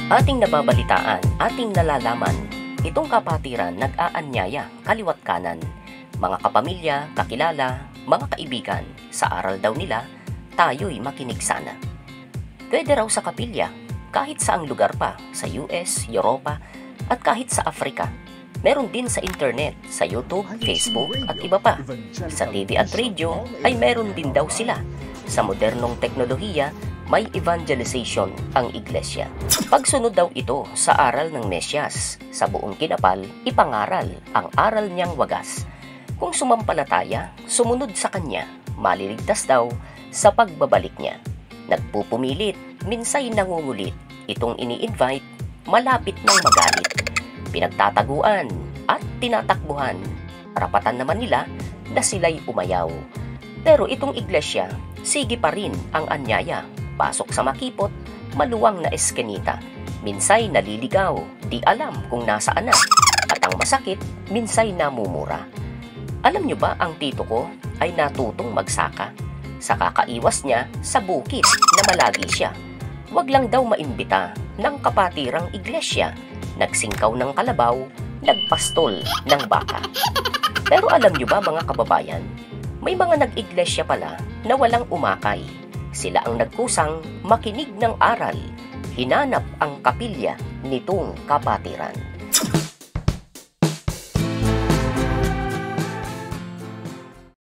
Ating nababalitaan, ating nalalaman, itong kapatiran nag-aanyaya kaliwat kanan. Mga kapamilya, kakilala, mga kaibigan, sa aral daw nila, tayo'y makinig sana. Pwede raw sa kapilya, kahit saang lugar pa, sa US, Europa, at kahit sa Afrika. Meron din sa internet, sa YouTube, Facebook, at iba pa. Sa TV at radio ay meron din daw sila. Sa modernong teknolohiya, may evangelization ang iglesia. Pagsunod daw ito sa aral ng Mesyas, sa buong kinapal, ipangaral ang aral niyang wagas. Kung sumampalataya, sumunod sa kanya, maliligtas daw sa pagbabalik niya. Nagpupumilit, minsay nangungulit, itong ini-invite, malapit nang magalit. Pinagtataguan at tinatakbuhan. Karapatan naman nila na sila'y umayaw. Pero itong iglesia, sige pa rin ang anyaya. Pasok sa makipot, maluwang na eskenita. Minsay naliligaw, di alam kung nasaan na. At ang masakit, minsay namumura. Alam nyo ba ang tito ko ay natutong magsaka? Sa kakaiwas niya sa bukid na malagi siya. Wag lang daw maimbita ng kapatirang iglesia. Nagsingkaw ng kalabaw, nagpastol ng baka. Pero alam nyo ba mga kababayan, may mga nag-iglesia pala na walang umakay. Sila ang nagkusang makinig ng aral, hinanap ang kapilya nitong kapatiran.